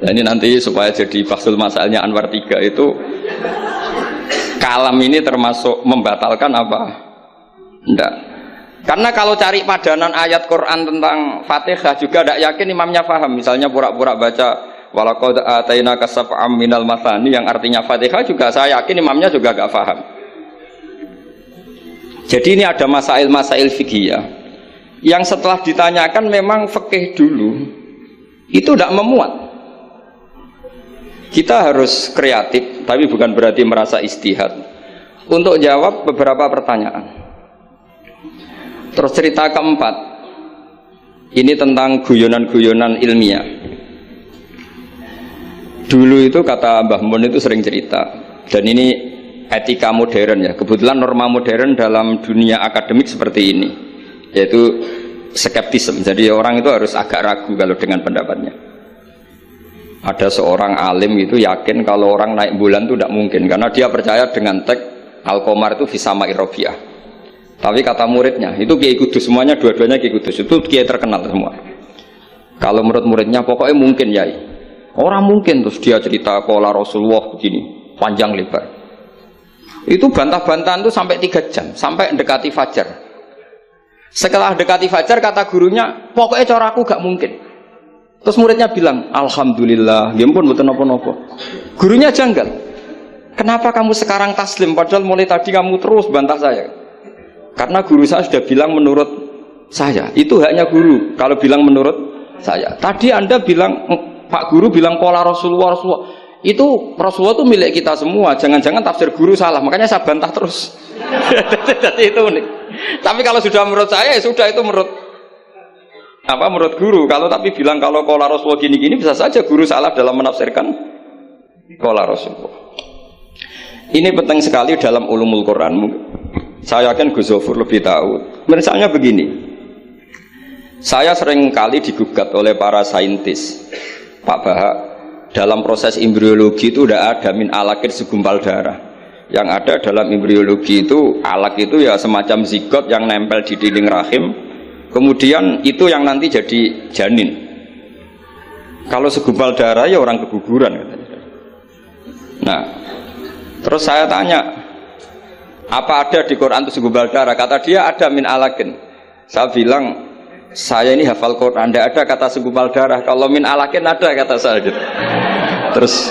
Nah, ini nanti supaya jadi bahsul masalahnya Anwar 3 itu kalam ini termasuk membatalkan apa? Enggak. Karena kalau cari padanan ayat Quran tentang Fatihah juga tidak yakin imamnya paham. Misalnya pura-pura baca walaqad atainaka sab'am minal mathani yang artinya Fatihah juga saya yakin imamnya juga gak paham. Jadi ini ada masail-masail fikih yang setelah ditanyakan memang fikih dulu itu tidak memuat. Kita harus kreatif, tapi bukan berarti merasa istihad untuk jawab beberapa pertanyaan. Terus cerita keempat, ini tentang guyonan-guyonan ilmiah. Dulu itu kata Mbah Mun itu sering cerita, dan ini etika modern ya. Kebetulan norma modern dalam dunia akademik seperti ini, yaitu skeptisme. Jadi orang itu harus agak ragu kalau dengan pendapatnya. Ada seorang alim itu yakin kalau orang naik bulan itu tidak mungkin karena dia percaya dengan teks Al-Qamar itu fisama irobiah. Tapi kata muridnya itu Kiai Kudus, semuanya dua-duanya Kiai Kudus itu Kiai terkenal semua. Kalau menurut muridnya pokoknya mungkin Yai. Orang mungkin, terus dia cerita qala Rasulullah begini panjang lebar. Itu bantah-bantahan itu sampai 3 jam sampai mendekati fajar. Setelah dekati fajar kata gurunya pokoknya cara aku gak mungkin. Terus muridnya bilang, alhamdulillah, ya ampun mboten napa-napa. Gurunya janggal. Kenapa kamu sekarang taslim padahal mulai tadi kamu terus bantah saya? Karena guru saya sudah bilang menurut saya. Itu haknya guru kalau bilang menurut saya. Tadi Anda bilang Pak Guru bilang qala Rasulullah. Itu Rasulullah itu milik kita semua. Jangan-jangan tafsir guru salah. Makanya saya bantah terus. Jadi itu unik. Tapi kalau sudah menurut saya ya sudah itu menurut guru. Kalau tapi bilang kalau qala Rasulullah gini-gini bisa saja guru salah dalam menafsirkan qala Rasulullah. Ini penting sekali dalam ulumul Quran. Saya yakin Gus Zofur lebih tahu. Misalnya begini, saya sering kali digugat oleh para saintis, Pak Bahak, dalam proses embriologi itu tidak ada min alakir segumpal darah. Yang ada dalam embriologi itu alak itu ya semacam zigot yang nempel di dinding rahim. Kemudian itu yang nanti jadi janin. Kalau segumpal darah ya orang keguguran katanya. Nah, terus saya tanya, apa ada di Quran itu segumpal darah? Kata dia ada min alakin. Saya bilang, saya ini hafal Quran, tidak ada kata segumpal darah. Kalau min alakin ada kata saya. Terus,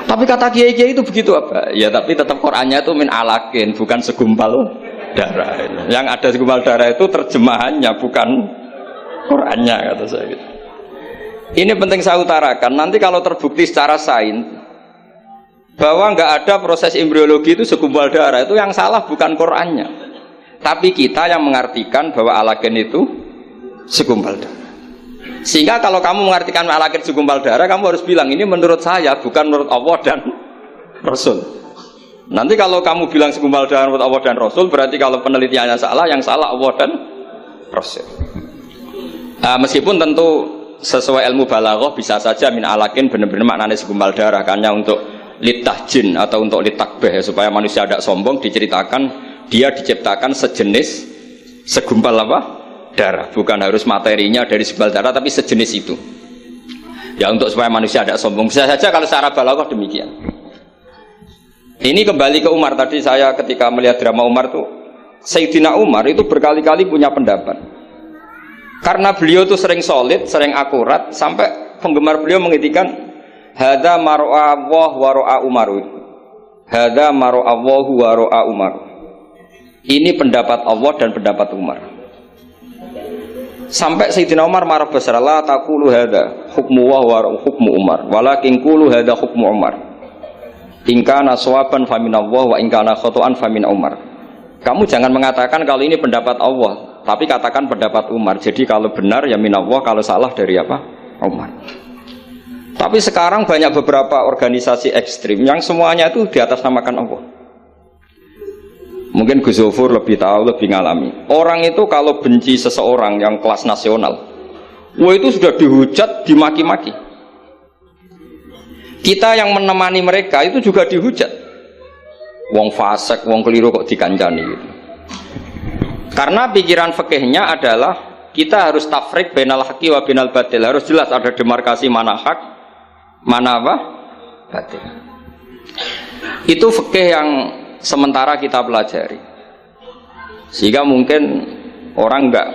tapi kata kiai-kiai itu begitu apa? Ya tapi tetap Qurannya itu min alakin, bukan segumpal darah. Yang ada segumpal darah itu terjemahannya, bukan Qurannya kata saya gitu. Ini penting saya utarakan. Nanti kalau terbukti secara sains bahwa nggak ada proses embriologi itu segumpal darah, itu yang salah bukan Qurannya, tapi kita yang mengartikan bahwa alagen itu segumpal darah. Sehingga kalau kamu mengartikan alagen segumpal darah, kamu harus bilang ini menurut saya, bukan menurut Allah dan Rasul. Nanti kalau kamu bilang segumpal darah menurut Allah dan Rasul, berarti kalau penelitiannya salah, yang salah Allah dan Rasul. Meskipun tentu sesuai ilmu balaghah bisa saja min alakin benar-benar maknanya segumpal darah, karena untuk litahjin atau untuk litakbeh supaya manusia tidak sombong, diceritakan dia diciptakan sejenis segumpal apa? Darah, bukan harus materinya dari segumpal darah tapi sejenis itu. Ya untuk supaya manusia tidak sombong. Bisa saja kalau secara balaghah demikian. Ini kembali ke Umar tadi, saya ketika melihat drama Umar tuh, Sayyidina Umar itu berkali-kali punya pendapat. Karena beliau itu sering solid, sering akurat, sampai penggemar beliau mengintikan hadza mar'a Allah wa ra'a Umar. Hadza mar'a Allah wa ra'a Umar. Ini pendapat Allah dan pendapat Umar. Sampai Sayyidina Umar marah besar, la taqulu hadza hukmu wa hukmu Umar, walakin qulu hadza hukmu Umar. In kana shawaban fa min Allah wa in kana khata'an fa min Umar. Kamu jangan mengatakan kalau ini pendapat Allah, tapi katakan pendapat Umar. Jadi kalau benar ya min Allah, kalau salah dari apa? Umar. Tapi sekarang banyak beberapa organisasi ekstrim yang semuanya itu di atas namakan Allah. Mungkin Gus Zofur lebih tahu, lebih ngalami. Orang itu kalau benci seseorang yang kelas nasional, wah itu sudah dihujat, dimaki-maki. Kita yang menemani mereka itu juga dihujat. Wong fasik, wong keliru kok dikancani gitu. Karena pikiran fikihnya adalah kita harus tafrik bainal haqqi wa bainal batil. Harus jelas ada demarkasi mana hak, mana apa? Batin. Itu fikih yang sementara kita pelajari. Sehingga mungkin orang enggak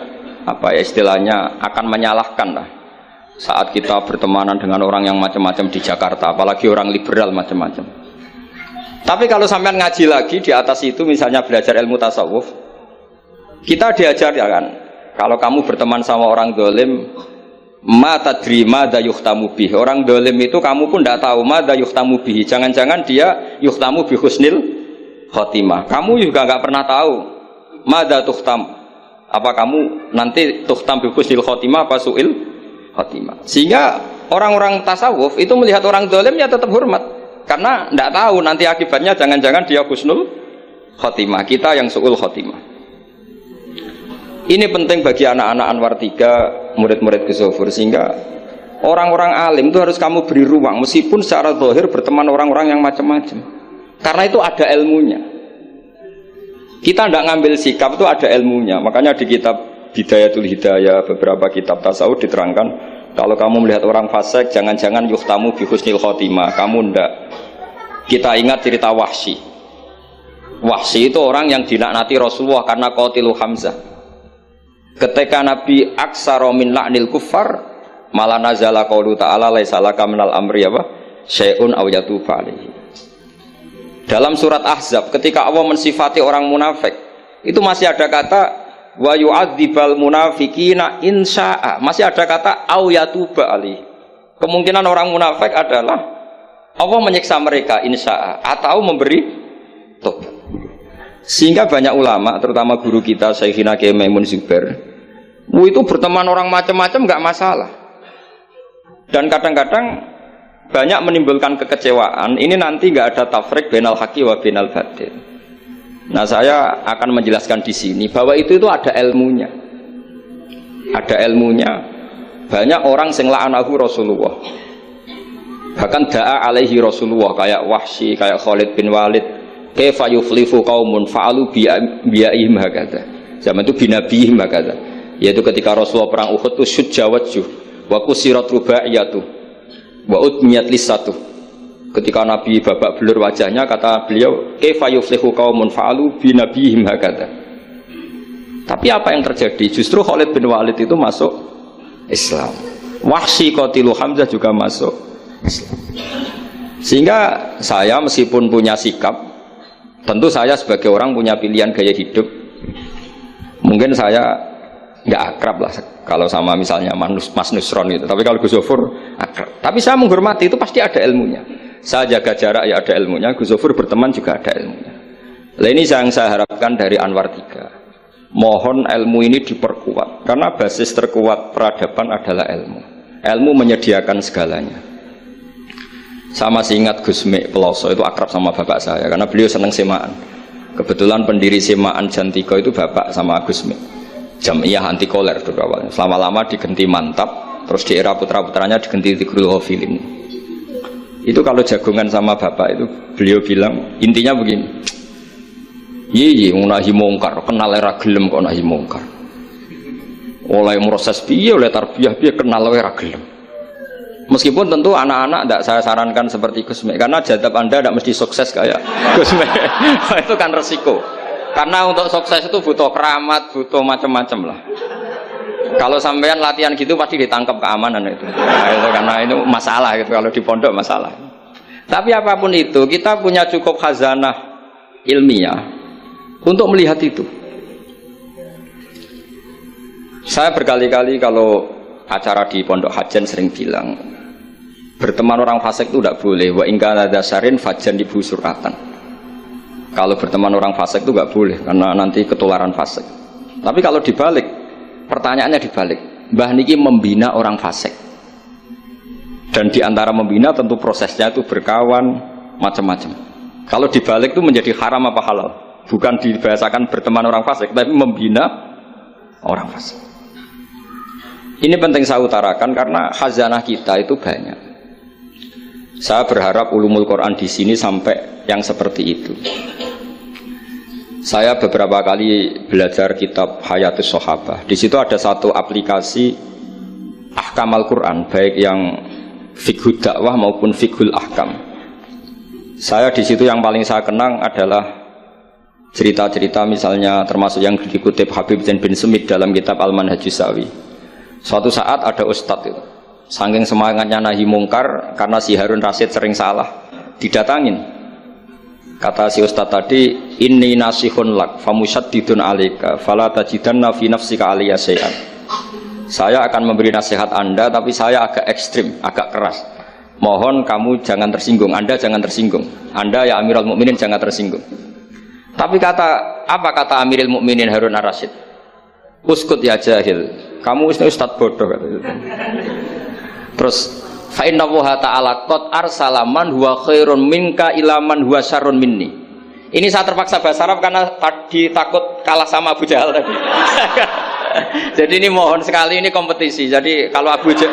apa ya istilahnya akan menyalahkan lah saat kita bertemanan dengan orang yang macam-macam di Jakarta, apalagi orang liberal macam-macam. Tapi kalau sampean ngaji lagi di atas itu, misalnya belajar ilmu tasawuf, kita diajar ya kan, kalau kamu berteman sama orang dolim, ma tadri madza yuhtamu bih. Orang dolim itu kamu pun tidak tahu madza yuhtamu bih. Jangan-jangan dia yuhtamu bi husnil khotimah. Kamu juga nggak pernah tahu madza tuhtam. Apa kamu nanti tuhtam bi husnil khotimah apa suil khotimah. Sehingga orang-orang tasawuf itu melihat orang dolim ya tetap hormat, karena tidak tahu nanti akibatnya jangan-jangan dia husnul khotimah, kita yang suul khotimah. Ini penting bagi anak-anak Anwar 3, murid-murid Gus Zofur, sehingga orang-orang alim itu harus kamu beri ruang, meskipun secara zahir berteman orang-orang yang macam-macam, karena itu ada ilmunya. Kita tidak ngambil sikap itu ada ilmunya. Makanya di kitab Bidayatul Hidayah, beberapa kitab tasawuf diterangkan, kalau kamu melihat orang fasik, jangan-jangan yuhtamu bi husnil khotimah. Kamu ndak. Kita ingat cerita Wahsy. Wahsy itu orang yang dilaknati Rasulullah karena qatilu Hamzah. Ketika Nabi aksara min la'nil kuffar, malah nazala qaulu ta'ala laisa laka minal amri apa? Syai'un aw yatuba alaihi. Dalam surat Ahzab, ketika Allah mensifati orang munafik, itu masih ada kata wa yu'adzibal munafiqina insya'a. Masih ada kata au yatuba alaihi. Kemungkinan orang munafik adalah Allah menyiksa mereka insya'a atau memberi tobat. Sehingga banyak ulama, terutama guru kita Syekhina Kiai Maimun Zubair, itu berteman orang macam-macam enggak masalah. Dan kadang-kadang banyak menimbulkan kekecewaan. Ini nanti nggak ada tafrik bainal haqqi wa bainal batil. Nah, saya akan menjelaskan di sini bahwa itu ada ilmunya. Ada ilmunya. Banyak orang sing la'anahu Rasulullah. Bahkan da'a alaihi Rasulullah, kayak Wahsy, kayak Khalid bin Walid, kaifa yuflifu qaumun fa'alu bi'ihim hakadha. Zaman itu binabihim hakadha. Yaitu ketika Rasulullah perang Uhud itu syujja wajhuh wa kusirat rubaiyatuh wa utmiyat lisatu. Ketika Nabi babak belur wajahnya, kata beliau kaifa yuflihu qaumun fa'alu bi nabihim hakadha. Tapi apa yang terjadi? Justru Khalid bin Walid itu masuk Islam. Wahsy qatilu Hamzah juga masuk Islam. Sehingga saya meskipun punya sikap, tentu saya sebagai orang punya pilihan gaya hidup. Mungkin saya nggak akrab lah kalau sama misalnya Mas Nusron itu, tapi kalau Gus Zofur akrab. Tapi saya menghormati, itu pasti ada ilmunya. Saya jaga jarak ya ada ilmunya, Gus Zofur berteman juga ada ilmunya. Nah, ini yang saya harapkan dari Anwar 3. Mohon ilmu ini diperkuat, karena basis terkuat peradaban adalah ilmu. Ilmu menyediakan segalanya. Saya masih ingat Gus Mek Peloso itu akrab sama bapak saya, karena beliau senang semaan. Kebetulan pendiri semaan Jantiko itu bapak sama Gus Mek. Jamiah anti koler dulu awalnya. Selama-lama diganti Mantap, terus di era putra-putranya diganti Tigrul Ghafilin. Itu kalau jagungan sama bapak itu, beliau bilang intinya begini, iya nahi mungkar, kenal era gelem kok nahi mungkar. Oleh proses piye, oleh tarbiyah piye, kenal era gelem. Meskipun tentu anak-anak tidak saya sarankan seperti Gus Mek, karena jadab Anda tidak mesti sukses kayak Gus Mek. Itu kan resiko. Karena untuk sukses itu butuh keramat, butuh macam-macam lah. Kalau sampean latihan gitu pasti ditangkap keamanan itu. Nah, itu karena itu masalah gitu, kalau di pondok masalah. Tapi apapun itu, kita punya cukup khazanah ilmiah untuk melihat itu. Saya berkali-kali kalau acara di Pondok Hajan sering bilang, berteman orang fasik itu tidak boleh. Wa ingka nadasarin fajan dibu suratan. Kalau berteman orang fasik itu nggak boleh, karena nanti ketularan fasik. Tapi kalau dibalik, pertanyaannya dibalik, Mbah Niki membina orang fasik, dan diantara membina tentu prosesnya itu berkawan macam-macam. Kalau dibalik itu menjadi haram apa halal? Bukan dibahasakan berteman orang fasik, tapi membina orang fasik. Ini penting saya utarakan karena khazanah kita itu banyak. Saya berharap ulumul Quran di sini sampai yang seperti itu. Saya beberapa kali belajar kitab Hayatus Sahabah. Di situ ada satu aplikasi Ahkam Al-Quran, baik yang fiqhud dakwah maupun fiqhul ahkam. Saya di situ yang paling saya kenang adalah cerita-cerita misalnya termasuk yang dikutip Habib Zain bin Semit dalam kitab Al-Manhajus Sawi. Suatu saat ada ustadz itu, saking semangatnya nahi mungkar karena si Harun Rasyid sering salah, didatangin. Kata si ustadz tadi, inni nasihun lak famusyaddidun alaika fala tajidanna fi nafsika aliyya syai'an. Saya akan memberi nasihat Anda tapi saya agak ekstrim, agak keras. Mohon kamu jangan tersinggung, Anda jangan tersinggung. Anda ya Amirul Mukminin jangan tersinggung. Tapi apa kata Amirul Mukminin Harun Ar-Rasyid? Uskut ya jahil. Kamu ustadz bodoh kata. Terus fa inna Allaha ta'ala qad arsala man huwa khairun minka ila man huwa syarrun minni. Ini saya terpaksa bahasa Arab karena tadi takut kalah sama Abu Jahal tadi. Jadi ini mohon sekali ini kompetisi. Jadi kalau Abu Jahal